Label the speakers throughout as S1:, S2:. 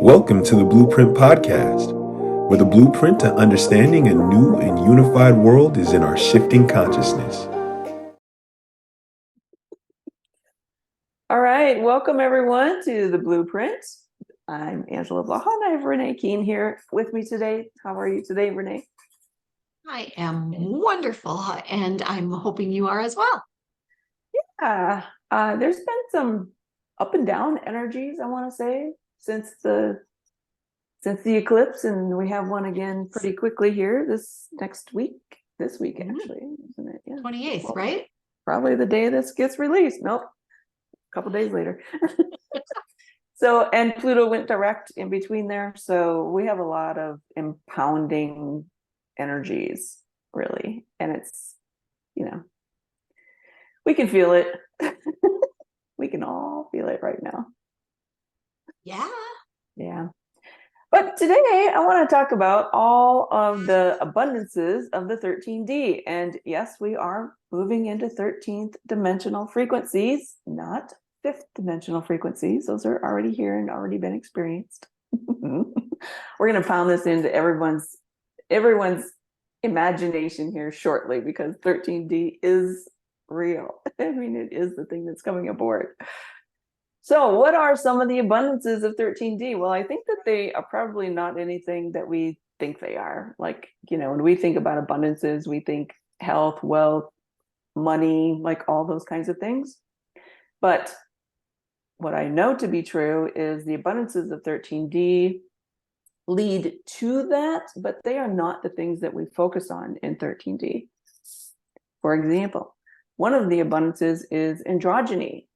S1: Welcome to the Blueprint Podcast, where the blueprint to understanding a new and unified world is in our shifting consciousness.
S2: All right, welcome everyone to the Blueprint. I'm Angela Blaha and I have Renee Keene here with me today. How are you today, Renee?
S3: I am wonderful, and I'm hoping you are as well.
S2: Yeah, there's been some up and down energies, I want to say, since the eclipse, and we have one again pretty quickly here this week actually, isn't it? Yeah,
S3: 28th,
S2: well,
S3: right?
S2: probably the day this gets released. Nope, a couple days later. So, and Pluto went direct in between there. So we have a lot of impounding energies, really. And it's, we can feel it. We can all feel it right now.
S3: Yeah.
S2: Yeah. But today I want to talk about all of the abundances of the 13D. And yes, we are moving into 13th dimensional frequencies, not 5th dimensional frequencies. Those are already here and already been experienced. We're going to pound this into everyone's imagination here shortly, because 13D is real. I mean, it is the thing that's coming aboard. So what are some of the abundances of 13D? Well, I think that they are probably not anything that we think they are. Like, when we think about abundances, we think health, wealth, money, like all those kinds of things. But what I know to be true is the abundances of 13D lead to that, but they are not the things that we focus on in 13D. For example, one of the abundances is androgyny,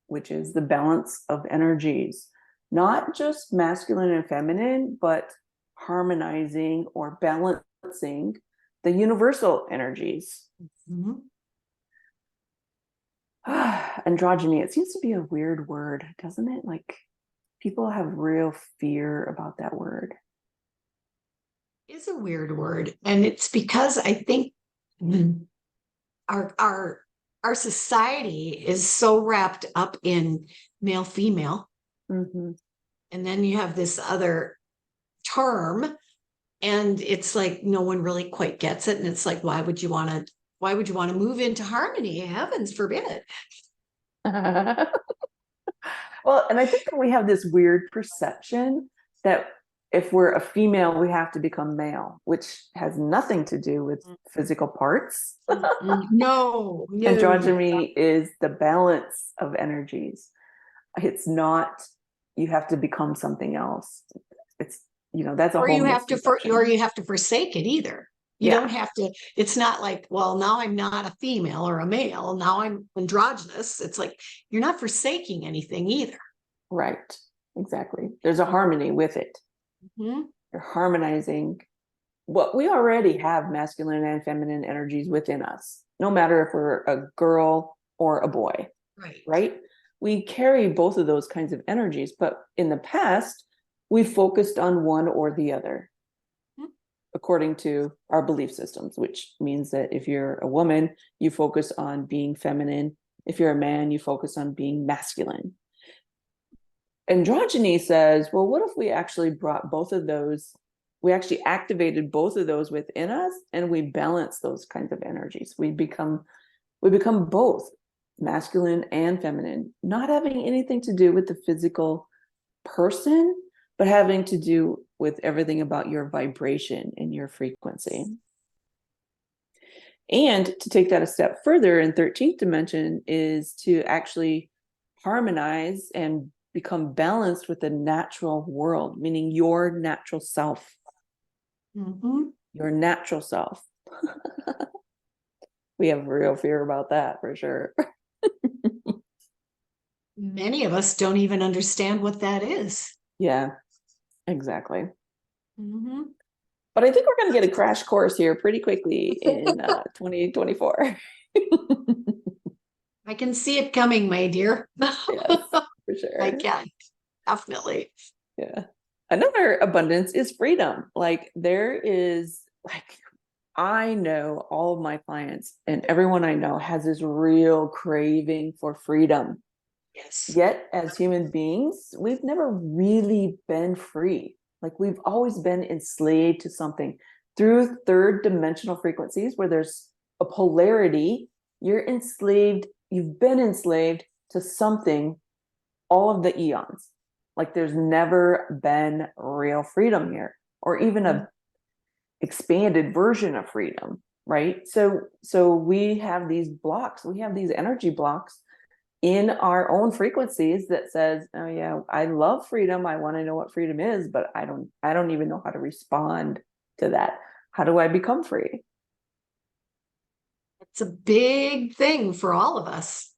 S2: which is the balance of energies, not just masculine and feminine, but harmonizing or balancing the universal energies.
S3: Mm-hmm.
S2: Androgyny, it seems to be a weird word, doesn't it? Like, people have real fear about that word.
S3: It's a weird word. And it's because I think our society is so wrapped up in male female.
S2: Mm-hmm.
S3: And then you have this other term, and it's like no one really quite gets it. And it's like, why would you want to move into harmony? Heavens forbid.
S2: Well, and I think that we have this weird perception that if we're a female, we have to become male, which has nothing to do with physical parts.
S3: No.
S2: Androgyny is the balance of energies. It's not, you have to become something else. It's, that's a
S3: or
S2: whole
S3: you have
S2: misconception.
S3: or you have to forsake it either. You
S2: Yeah.
S3: don't have to. It's not like, well, now I'm not a female or a male. Now I'm androgynous. It's like you're not forsaking anything either.
S2: Right. Exactly. There's a harmony with it.
S3: Mm-hmm.
S2: You're harmonizing what we already have, masculine and feminine energies within us, no matter if we're a girl or a boy. Right? We carry both of those kinds of energies, but in the past, we focused on one or the other, according to our belief systems, which means that if you're a woman, you focus on being feminine. If you're a man, you focus on being masculine. Androgyny says, well, what if we actually brought both of those, we actually activated both of those within us, and we balance those kinds of energies. We become both masculine and feminine, not having anything to do with the physical person, but having to do with everything about your vibration and your frequency. And to take that a step further, in 13th dimension is to actually harmonize and become balanced with the natural world, meaning your natural self.
S3: Mm-hmm.
S2: Your natural self. We have real fear about that, for sure.
S3: Many of us don't even understand what that is.
S2: Yeah, exactly.
S3: Mm-hmm.
S2: But I think we're going to get a crash course here pretty quickly in 2024.
S3: I can see it coming, my dear.
S2: Yes, for sure.
S3: I can, definitely.
S2: Yeah. Another abundance is freedom. Like, I know all of my clients and everyone I know has this real craving for freedom.
S3: Yes.
S2: Yet, as human beings, we've never really been free. Like we've always been enslaved to something through third dimensional frequencies where there's a polarity. You're enslaved, you've been enslaved to something all of the eons. Like there's never been real freedom here, or even a expanded version of freedom, right? So we have these blocks, we have these energy blocks in our own frequencies that says, oh yeah, I love freedom, I want to know what freedom is, but I don't even know how to respond to that. How do I become free?
S3: It's a big thing for all of us.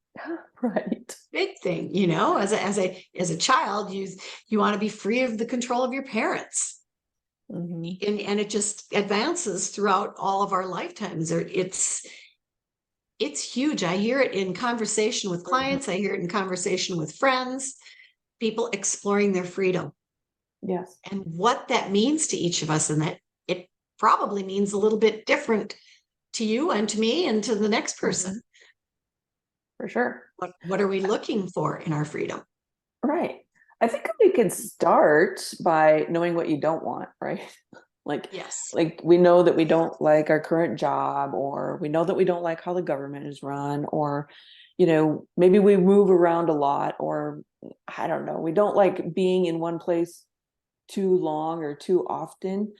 S2: Right.
S3: Big thing, you know, as a child, you want to be free of the control of your parents. And it just advances throughout all of our lifetimes. It's huge. I hear it in conversation with clients. I hear it in conversation with friends, people exploring their freedom.
S2: Yes.
S3: And what that means to each of us, and that it probably means a little bit different to you and to me and to the next person.
S2: For sure.
S3: What are we looking for in our freedom?
S2: Right. I think we can start by knowing what you don't want, right?
S3: Yes.
S2: Like we know that we don't like our current job, or we know that we don't like how the government is run, or, maybe we move around a lot, or I don't know, we don't like being in one place too long or too often.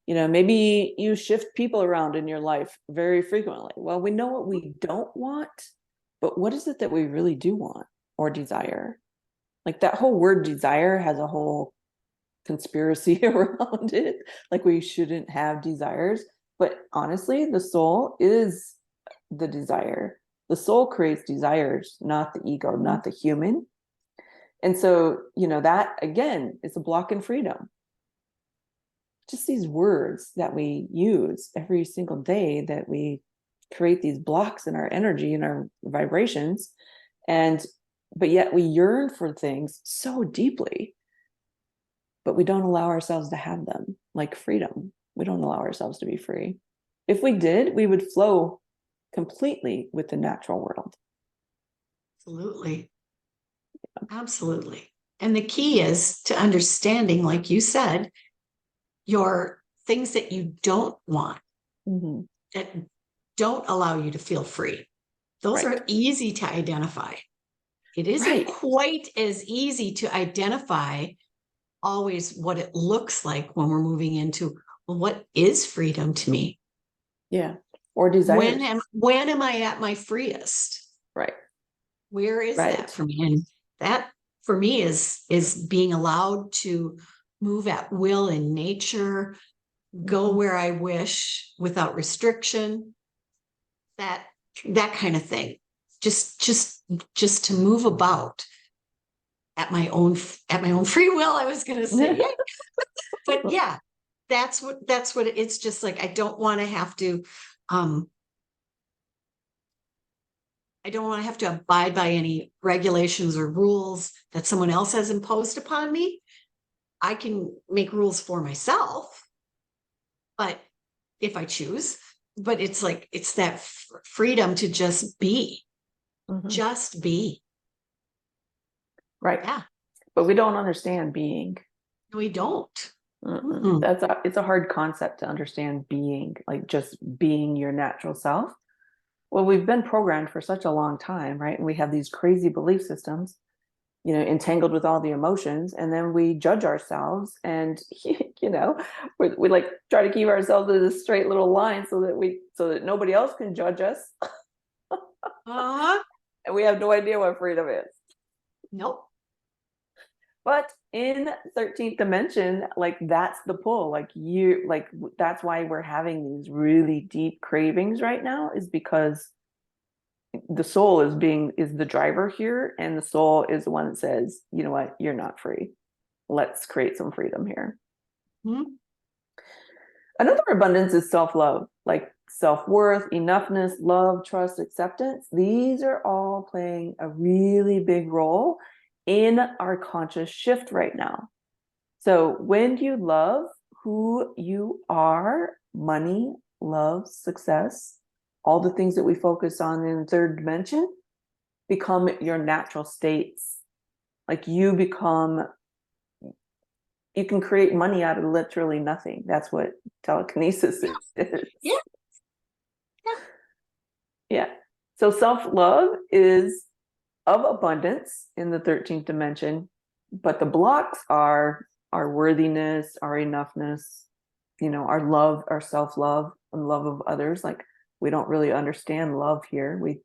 S2: Maybe you shift people around in your life very frequently. Well, we know what we don't want, but what is it that we really do want or desire? Like that whole word desire has a whole conspiracy around it. Like we shouldn't have desires. But honestly, the soul is the desire. The soul creates desires, not the ego, not the human. And so, that again is a block in freedom. Just these words that we use every single day, that we create these blocks in our energy and our vibrations. But yet we yearn for things so deeply, but we don't allow ourselves to have them, like freedom. We don't allow ourselves to be free. If we did, we would flow completely with the natural world.
S3: Absolutely. Absolutely. And the key is to understanding, like you said, your things that you don't want, that don't allow you to feel free. Those
S2: Right.
S3: are easy to identify. It isn't quite as easy to identify always what it looks like when we're moving into, well, what is freedom to me?
S2: Yeah. Or desire.
S3: When am I at my freest?
S2: Right.
S3: Where is that for me? And that for me is being allowed to move at will in nature, go where I wish without restriction, that kind of thing. Just to move about at my own free will, I was going to say. But yeah, that's what it's just like. I don't want to have to abide by any regulations or rules that someone else has imposed upon me. I can make rules for myself, but if I choose, but it's like, it's that freedom to just be, just be.
S2: Right.
S3: Yeah.
S2: But we don't understand being.
S3: We don't.
S2: It's a hard concept to understand, being, like just being your natural self. Well, we've been programmed for such a long time, right? And we have these crazy belief systems, entangled with all the emotions, and then we judge ourselves, and we like try to keep ourselves in this straight little line so that nobody else can judge us. And we have no idea what freedom is.
S3: Nope.
S2: But in 13th dimension, like that's the pull. That's why we're having these really deep cravings right now, is because the soul is the driver here, and the soul is the one that says, you know what, you're not free. Let's create some freedom here. Another abundance is self-love, like self-worth, enoughness, love, trust, acceptance. These are all playing a really big role in our conscious shift right now. So when you love who you are, money, love, success, all the things that we focus on in the third dimension, become your natural states. Like you can create money out of literally nothing. That's what telekinesis is.
S3: Yeah.
S2: Yeah. So self-love is of abundance in the 13th dimension, but the blocks are our worthiness, our enoughness, our love, our self-love, and love of others. Like we don't really understand love here. We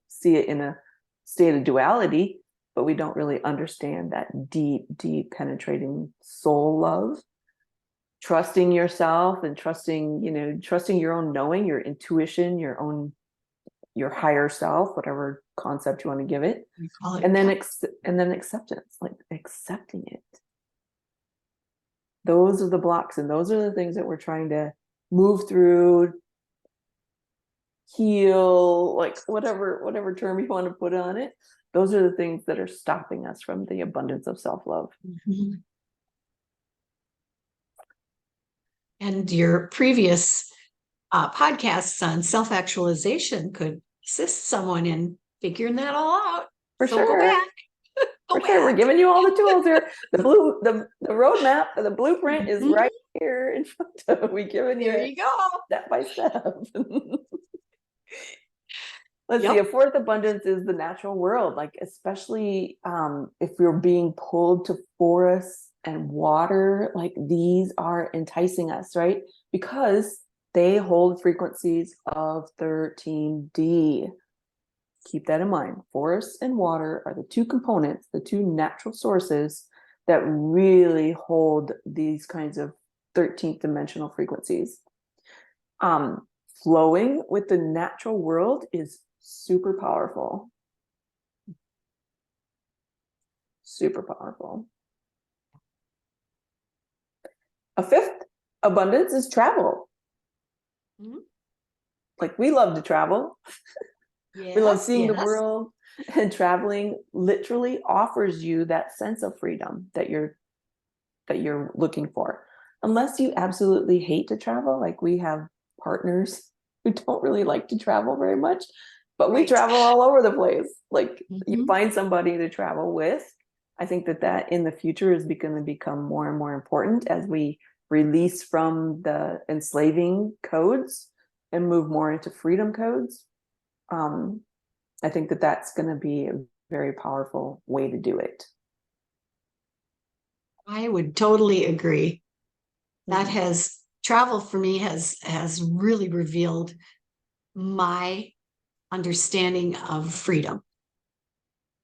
S2: see it in a state of duality, but we don't really understand that deep, deep penetrating soul love. Trusting yourself and trusting your own knowing, your intuition, your higher self, whatever concept you want to give it. And then acceptance, like accepting it. Those are the blocks, and those are the things that we're trying to move through, heal, like whatever term you want to put on it. Those are the things that are stopping us from the abundance of self-love.
S3: Mm-hmm. And your previous podcasts on self-actualization could assist someone in figuring that all out.
S2: For
S3: so
S2: sure.
S3: Go back.
S2: For sure. We're giving you all the tools here. The roadmap, the blueprint is right here in front of. We giving
S3: There
S2: you
S3: go.
S2: step by step. Let's see. A fourth abundance is the natural world, like especially if you're being pulled to forests and water, like these are enticing us, right? Because they hold frequencies of 13D. Keep that in mind. Forests and water are the two components, the two natural sources that really hold these kinds of 13th dimensional frequencies. Flowing with the natural world is super powerful. Super powerful. A fifth abundance is travel. Mm-hmm. Like we love to travel. Yes, we love seeing the world, and traveling literally offers you that sense of freedom that you're looking for. Unless you absolutely hate to travel, like we have partners who don't really like to travel very much, but we travel all over the place. Like you find somebody to travel with. I think that in the future is going to become more and more important as we release from the enslaving codes and move more into freedom codes. I think that's going to be a very powerful way to do it.
S3: I would totally agree. That travel for me has really revealed my understanding of freedom.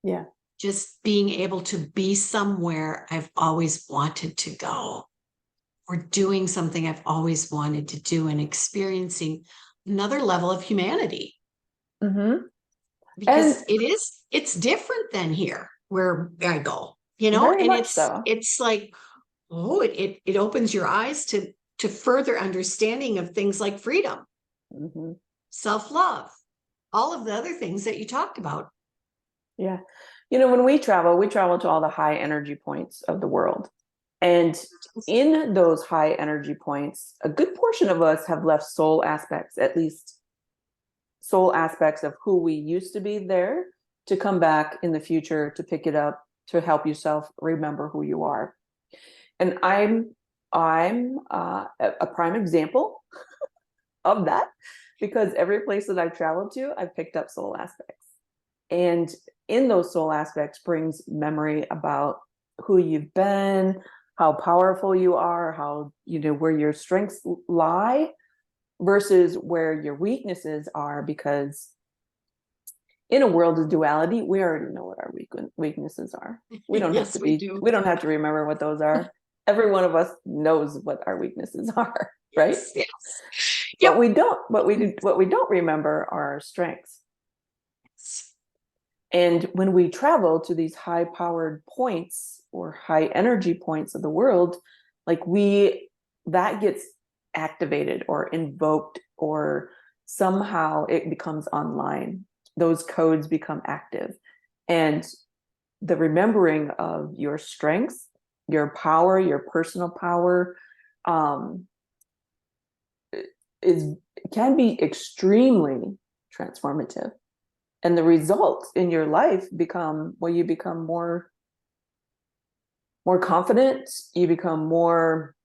S2: Yeah.
S3: Just being able to be somewhere I've always wanted to go, or doing something I've always wanted to do, and experiencing another level of humanity. Mm-hmm. Because it's different than here where I go, and it's like, it opens your eyes to further understanding of things like freedom, self-love, all of the other things that you talked about.
S2: Yeah. When we travel to all the high energy points of the world. And in those high energy points, a good portion of us have left soul aspects, at least soul aspects of who we used to be there, to come back in the future, to pick it up, to help yourself remember who you are. And I'm a prime example of that, because every place that I've traveled to, I've picked up soul aspects. And in those soul aspects brings memory about who you've been, how powerful you are, how, where your strengths lie versus where your weaknesses are. Because in a world of duality, we already know what our weaknesses are. We don't have to we don't have to remember what those are. Every one of us knows what our weaknesses are, right?
S3: Yes.
S2: But what we don't remember are our strengths. And when we travel to these high powered points or high energy points of the world, like that gets activated or invoked, or somehow it becomes online. Those codes become active, and the remembering of your strengths, your power, your personal power, can be extremely transformative. And the results in your life become, well, you become more confident, you become more,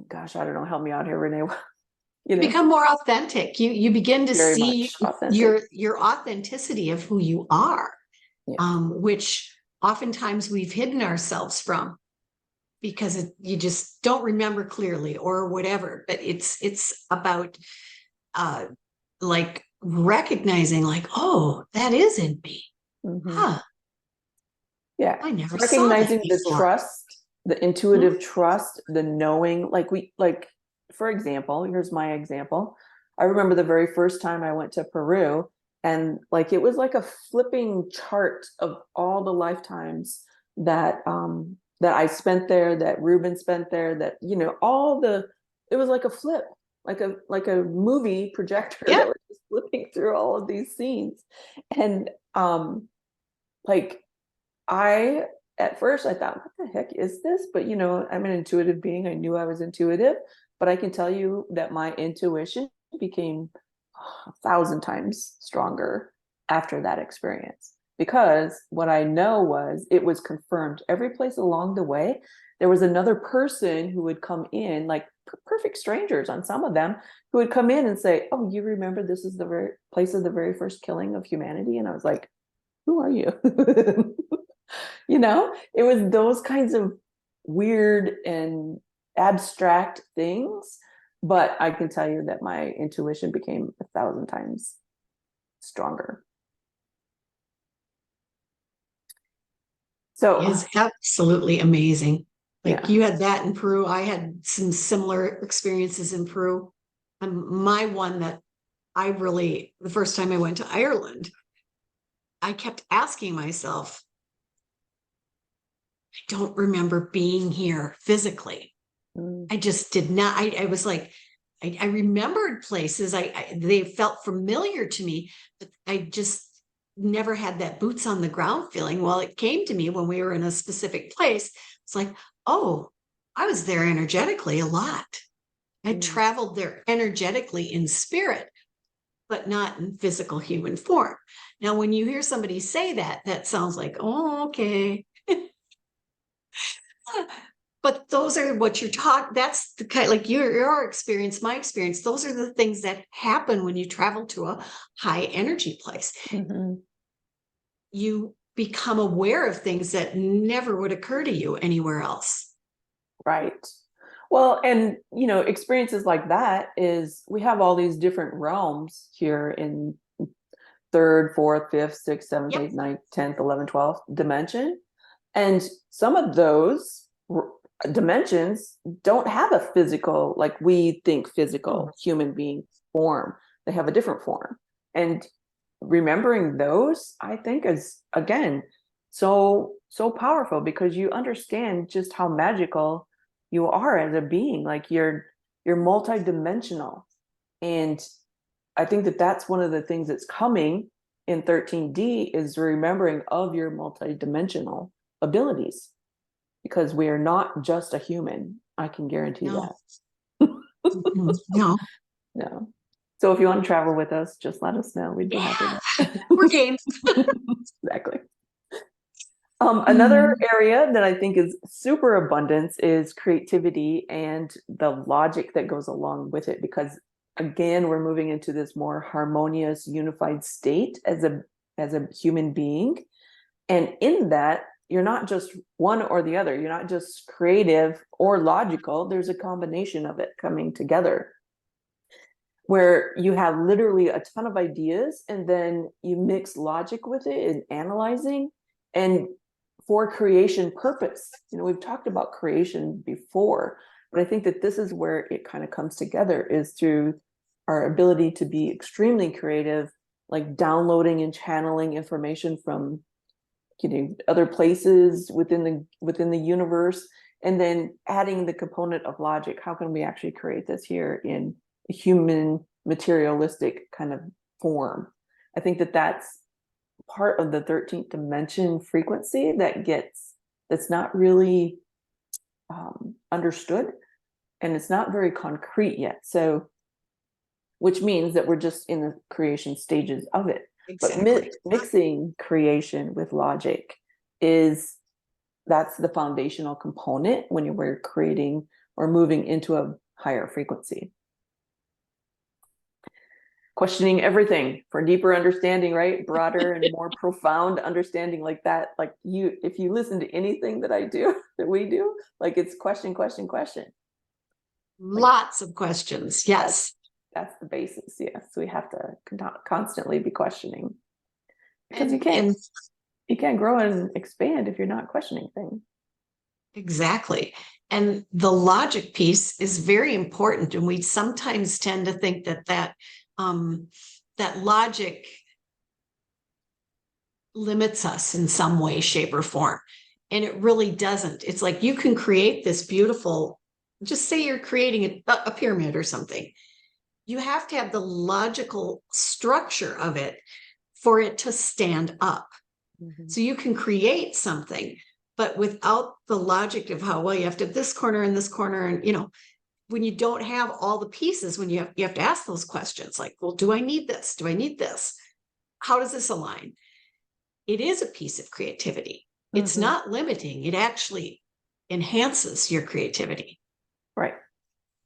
S2: gosh, I don't know, help me out here, Renee.
S3: You become more authentic. You begin to
S2: very
S3: see
S2: much authentic.
S3: your authenticity of who you are, which oftentimes we've hidden ourselves from because you just don't remember clearly or whatever. But it's about like recognizing, like, oh, that is in me. Huh.
S2: Yeah.
S3: I never
S2: recognizing
S3: saw that
S2: the
S3: before.
S2: trust, the intuitive trust, the knowing, like for example, here's my example. I remember the very first time I went to Peru, and like it was like a flipping chart of all the lifetimes that that I spent there, that Ruben spent there, that it was like a flip, like a movie projector that was just flipping through all of these scenes. And like at first I thought, what the heck is this? But I'm an intuitive being. I knew I was intuitive, but I can tell you that my intuition became 1,000 times stronger after that experience, because what I know was, it was confirmed every place along the way. There was another person who would come in, like perfect strangers on some of them, who would come in and say, oh, you remember this is the very place of the very first killing of humanity? And I was like, who are you? It was those kinds of weird and abstract things. But I can tell you that my intuition became 1,000 times stronger. So
S3: it is absolutely amazing. Like you had that in Peru. I had some similar experiences in Peru. My one that the first time I went to Ireland, I kept asking myself, I don't remember being here physically. I just did not. I was like, I remembered places. They felt familiar to me, but I just never had that boots on the ground feeling. Well, it came to me when we were in a specific place. It's like, oh, I was there energetically a lot. I traveled there energetically in spirit, but not in physical human form. Now, when you hear somebody say that, that sounds like, oh, okay. But those are what you're talking. That's the kind, like your experience, my experience. Those are the things that happen when you travel to a high energy place. You become aware of things that never would occur to you anywhere else.
S2: Right. Well, and experiences like that is, we have all these different realms here in 3rd, 4th, 5th, 6th, 7th, 8th, 9th, 10th, 11th, 12th dimension. And some of those dimensions don't have a physical, like we think physical human being form. They have a different form. And remembering those, I think, is again so powerful, because you understand just how magical you are as a being. Like you're multidimensional. And I think that that's one of the things that's coming in 13D, is remembering of your multidimensional abilities, because we are not just a human. I can guarantee that. No. So if you want to travel with us, just let us know. We'd be happy.
S3: We're game.
S2: Exactly. Another area that I think is super abundance is creativity and the logic that goes along with it, because again, we're moving into this more harmonious, unified state as a human being. And in that, you're not just one or the other. You're not just creative or logical. There's a combination of it coming together, where you have literally a ton of ideas, and then you mix logic with it and analyzing, and for creation purpose. We've talked about creation before, but I think that this is where it kind of comes together, is through our ability to be extremely creative, like downloading and channeling information from other places within the universe, and then adding the component of logic. How can we actually create this here in a human materialistic kind of form? I think that that's part of the 13th dimension frequency that's not really understood, and it's not very concrete yet. So, which means that we're just in the creation stages of it. But
S3: Exactly.
S2: mixing creation with logic that's the foundational component when we're creating or moving into a higher frequency. Questioning everything for deeper understanding, right? Broader and more profound understanding, like that. Like if you listen to anything that I do, that we do, like it's question, question, question.
S3: Lots of questions. Yes.
S2: That's the basis. Yes. We have to constantly be questioning, because
S3: And
S2: you can't grow and expand if you're not questioning things.
S3: exactly. And the logic piece is very important. And we sometimes tend to think that logic limits us in some way, shape, or form. And it really doesn't. It's like you can create this beautiful, just say you're creating a pyramid or something. You have to have the logical structure of it for it to stand up. Mm-hmm. So you can create something, but without the logic of how, well, you have to have this corner and this corner. And, when you don't have all the pieces, when you have to ask those questions like, well, do I need this? Do I need this? How does this align? It is a piece of creativity. Mm-hmm. It's not limiting. It actually enhances your creativity.
S2: Right.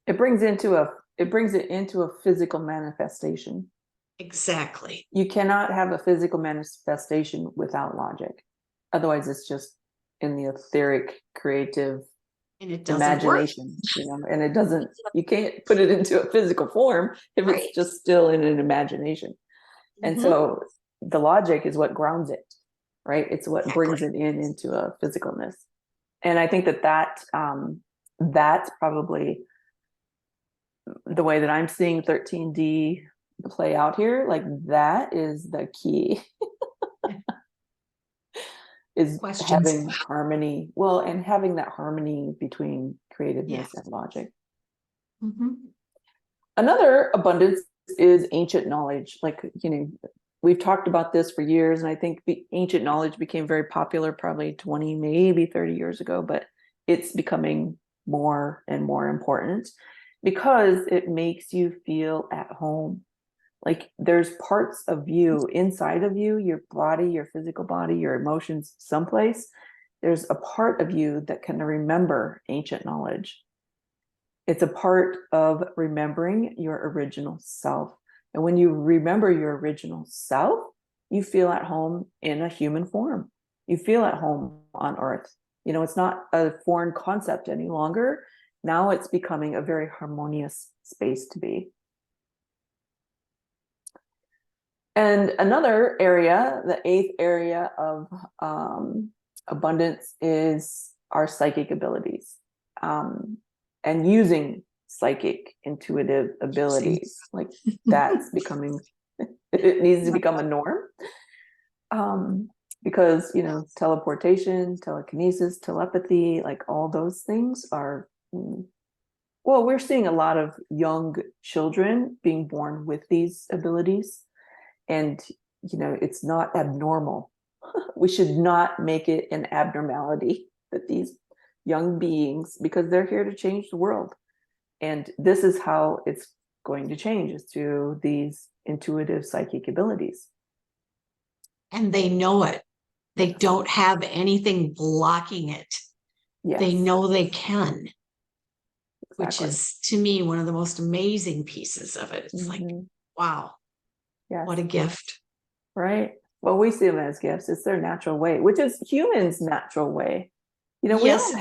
S2: It brings it into a physical manifestation.
S3: Exactly.
S2: You cannot have a physical manifestation without logic. Otherwise, it's just in the etheric, creative imagination, and it doesn't, you can't put it into a physical form if it's just still in an imagination. Mm-hmm. And so the logic is what grounds it, right? It's what brings it into a physicalness. And I think that's probably the way that I'm seeing 13D play out here. Like that is the key. Is questions. Having harmony. Well, and having that harmony between creativeness and logic. Mm-hmm. Another abundance is ancient knowledge. Like, we've talked about this for years, and I think the ancient knowledge became very popular probably 20, maybe 30 years ago, but it's becoming more and more important because it makes you feel at home. Like there's parts of you inside of you, your body, your physical body, your emotions, someplace, there's a part of you that can remember ancient knowledge. It's a part of remembering your original self. And when you remember your original self, you feel at home in a human form. You feel at home on earth. It's not a foreign concept any longer. Now it's becoming a very harmonious space to be. And another area, the 8th area of abundance, is our psychic abilities, and using psychic intuitive abilities. Like that's becoming, it needs to become a norm, because teleportation, telekinesis, telepathy, like all those things are, well, we're seeing a lot of young children being born with these abilities. And, it's not abnormal. We should not make it an abnormality that these young beings, because they're here to change the world. And this is how it's going to change, is through these intuitive psychic abilities.
S3: And they know it. They don't have anything blocking it. Yes. They know they can, which is, to me, one of the most amazing pieces of it. It's like, wow. Yes. What a gift.
S2: Right. Well, we see them as gifts. It's their natural way, which is humans' natural way.
S3: Yes,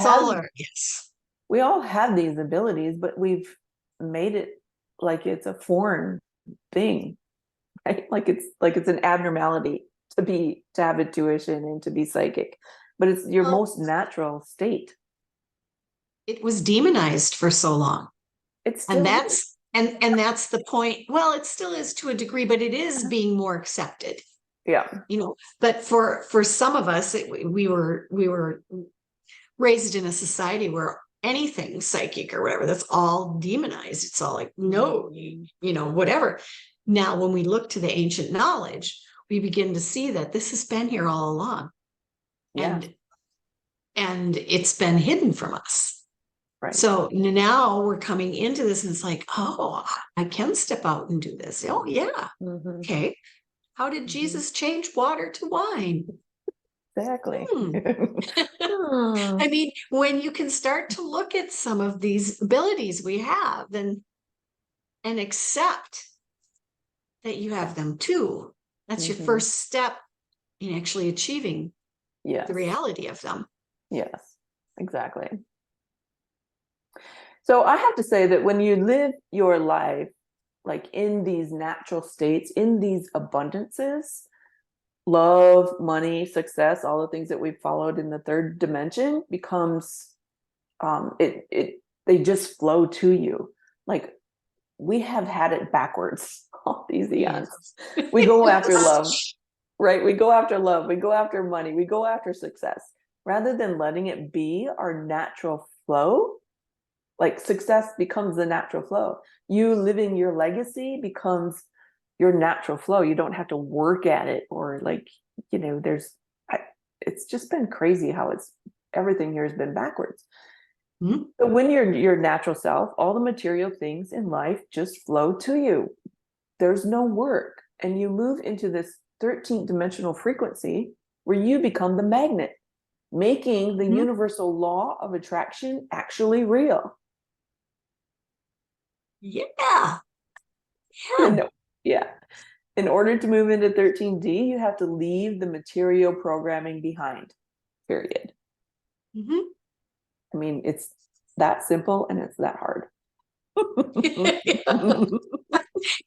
S2: we all have these abilities, but we've made it like it's a foreign thing, right? Like it's an abnormality to have intuition and to be psychic, but it's your most natural state.
S3: It was demonized for so long. And that's the point. Well, it still is to a degree, but it is being more accepted.
S2: Yeah.
S3: But for some of us, we were raised in a society where anything psychic or whatever, that's all demonized. It's all like, no, whatever. Now, when we look to the ancient knowledge, we begin to see that this has been here all along. Yeah. And it's been hidden from us. Right. So now we're coming into this and it's like, oh, I can step out and do this. Oh, yeah. Mm-hmm. Okay. How did Jesus change water to wine?
S2: Exactly.
S3: I mean, when you can start to look at some of these abilities we have and accept that you have them too, that's your first step in actually achieving the reality of them.
S2: Yes, exactly. So I have to say that when you live your life like in these natural states, in these abundances, love, money, success, all the things that we've followed in the third dimension becomes they just flow to you. Like we have had it backwards all these eons.
S3: Yes.
S2: We go after love, right? We go after love, we go after money, we go after success. Rather than letting it be our natural flow, like success becomes the natural flow. You living your legacy becomes your natural flow. You don't have to work at it or like, it's just been crazy how everything here has been backwards.
S3: Mm-hmm.
S2: So when you're your natural self, all the material things in life just flow to you. There's no work. And you move into this 13th dimensional frequency where you become the magnet, making the universal law of attraction actually real.
S3: Yeah.
S2: Yeah. In order to move into 13D, you have to leave the material programming behind, period. I mean, it's that simple and it's that hard.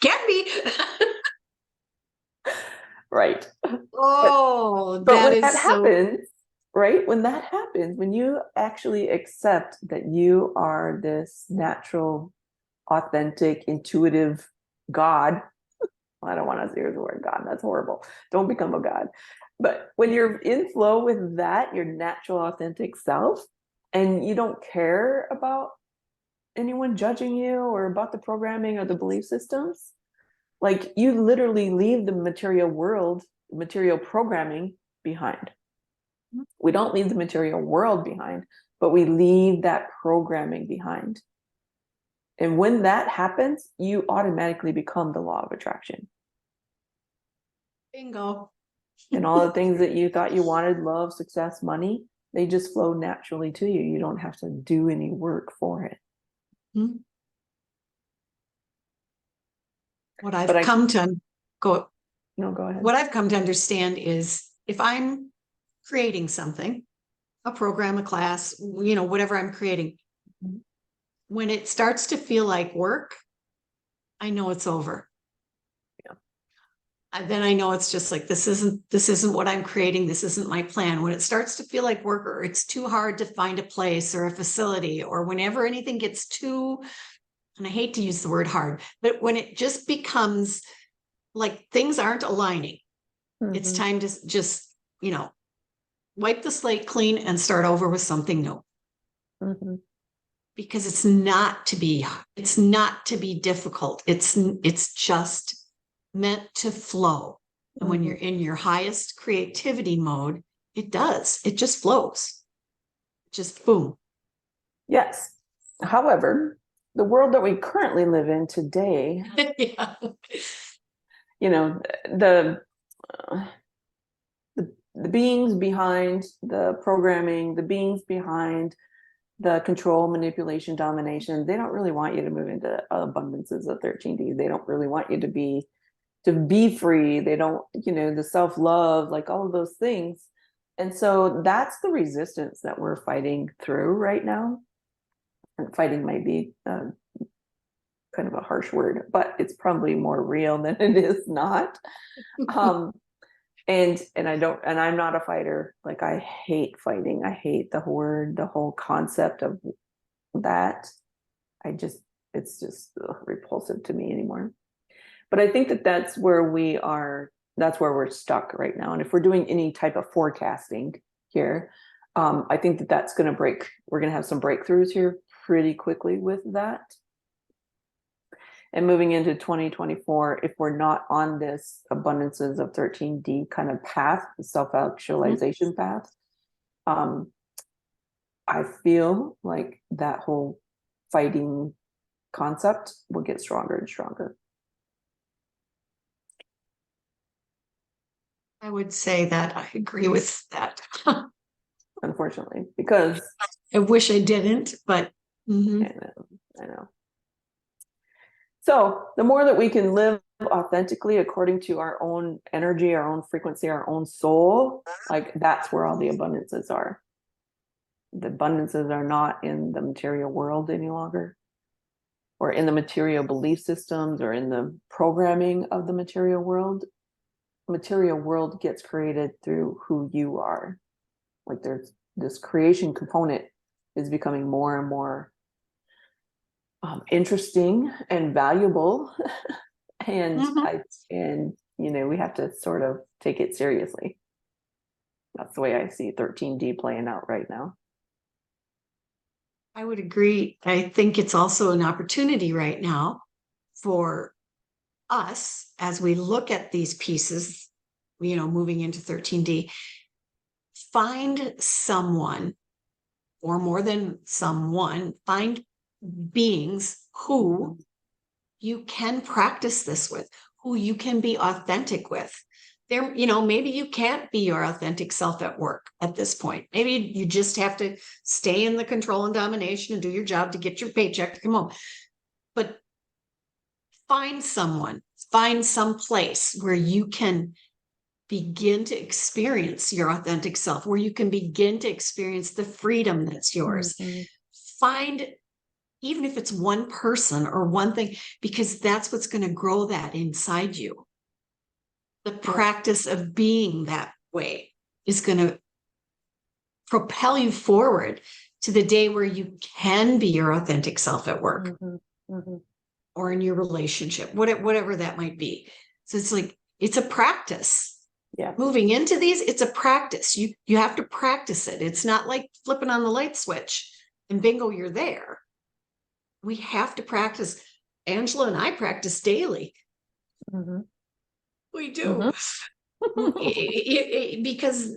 S3: Can be.
S2: Right.
S3: Oh,
S2: but
S3: that
S2: when
S3: is
S2: that
S3: so
S2: happens, right? When that happens, when you actually accept that you are this natural, authentic, intuitive God, I don't want to use the word God, that's horrible. Don't become a God. But when you're in flow with that, your natural, authentic self, and you don't care about anyone judging you or about the programming or the belief systems, like you literally leave the material world, material programming behind. We don't leave the material world behind, but we leave that programming behind. And when that happens, you automatically become the law of attraction.
S3: bingo.
S2: And all the things that you thought you wanted, love, success, money, they just flow naturally to you. You don't have to do any work for it.
S3: What I've come to go
S2: ahead.
S3: What I've come to understand is if I'm creating something, a program, a class, whatever I'm creating, when it starts to feel like work, I know it's over. And then I know it's just like, this isn't what I'm creating. This isn't my plan. When it starts to feel like work, or it's too hard to find a place or a facility, or whenever anything gets too, and I hate to use the word hard, but when it just becomes like things aren't aligning, it's time to just, wipe the slate clean and start over with something new. Because it's not to be difficult. It's just meant to flow. And when you're in your highest creativity mode, it just flows. Just boom.
S2: Yes. However, the world that we currently live in today, the beings behind the programming, the beings behind the control, manipulation, domination, they don't really want you to move into abundances of 13D. They don't really want you to be free. They don't, the self-love, like all of those things. And so that's the resistance that we're fighting through right now. And fighting might be kind of a harsh word, but it's probably more real than it is not. And I'm not a fighter. Like I hate fighting. I hate the whole concept of that. It's just repulsive to me anymore. But I think that's where we're stuck right now. And if we're doing any type of forecasting here, I think that's going to break. We're going to have some breakthroughs here pretty quickly with that. And moving into 2024, if we're not on this abundances of 13D kind of path, the self-actualization path, I feel like that whole fighting concept will get stronger and stronger.
S3: I would say that I agree with that.
S2: unfortunately, because
S3: I wish I didn't, but mhm.
S2: I know. So the more that we can live authentically according to our own energy, our own frequency, our own soul, like that's where all the abundances are. The abundances are not in the material world any longer, or in the material belief systems, or in the programming of the material world. Material world gets created through who you are. Like there's this creation component is becoming more and more interesting and valuable. And we have to sort of take it seriously. That's the way I see 13D playing out right now.
S3: I would agree. I think it's also an opportunity right now for us as we look at these pieces, moving into 13D, find someone, or more than someone, find beings who you can practice this with, who you can be authentic with. There, maybe you can't be your authentic self at work at this point. Maybe you just have to stay in the control and domination and do your job to get your paycheck to come home. But find someone, find some place where you can begin to experience your authentic self, where you can begin to experience the freedom that's yours. Find, even if it's one person or one thing, because that's what's going to grow that inside you. The practice of being that way is going to propel you forward to the day where you can be your authentic self at work or in your relationship, whatever that might be. So it's like, it's a practice.
S2: Yeah.
S3: Moving into these, it's a practice. You have to practice it. It's not like flipping on the light switch and bingo, you're there. We have to practice. Angela and I practice daily. We do. Because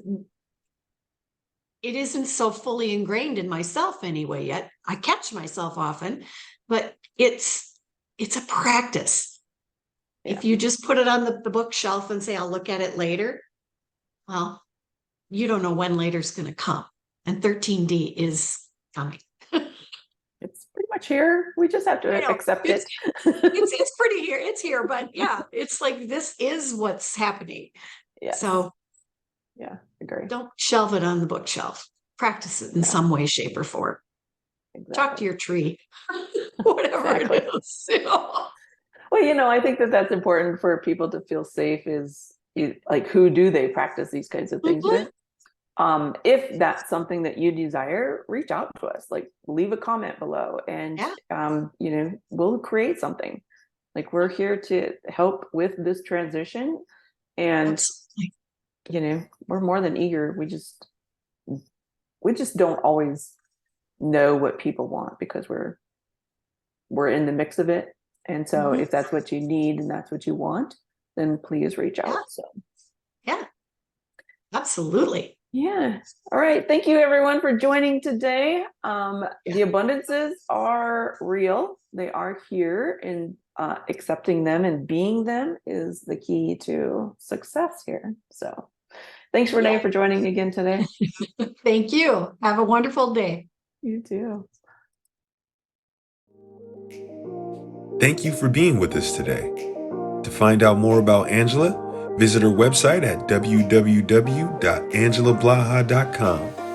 S3: it isn't so fully ingrained in myself anyway yet. I catch myself often, but it's a practice. Yeah. If you just put it on the bookshelf and say, I'll look at it later, well, you don't know when later's going to come. And 13D is coming.
S2: It's pretty much here. We just have to accept it.
S3: It's pretty here. It's here, but yeah, it's like, this is what's happening. Yeah. So
S2: yeah, agree.
S3: Don't shelve it on the bookshelf. Practice it in some way, shape, or form. Exactly. Talk to your tree, whatever it is.
S2: Well, I think that's important for people to feel safe. Is like, who do they practice these kinds of things with? If that's something that you desire, reach out to us. Like, leave a comment below, and we'll create something. Like, we're here to help with this transition, and we're more than eager. We just don't always know what people want, because we're in the mix of it. And so if that's what you need and that's what you want, then please reach out. So
S3: yeah, absolutely.
S2: Yeah. All right. Thank you, everyone, for joining today. The abundances are real. They are here, and accepting them and being them is the key to success here. So thanks, Renee, for joining again today.
S3: Thank you. Have a wonderful day.
S2: You too.
S1: Thank you for being with us today. To find out more about Angela, visit her website at www.angelablaha.com.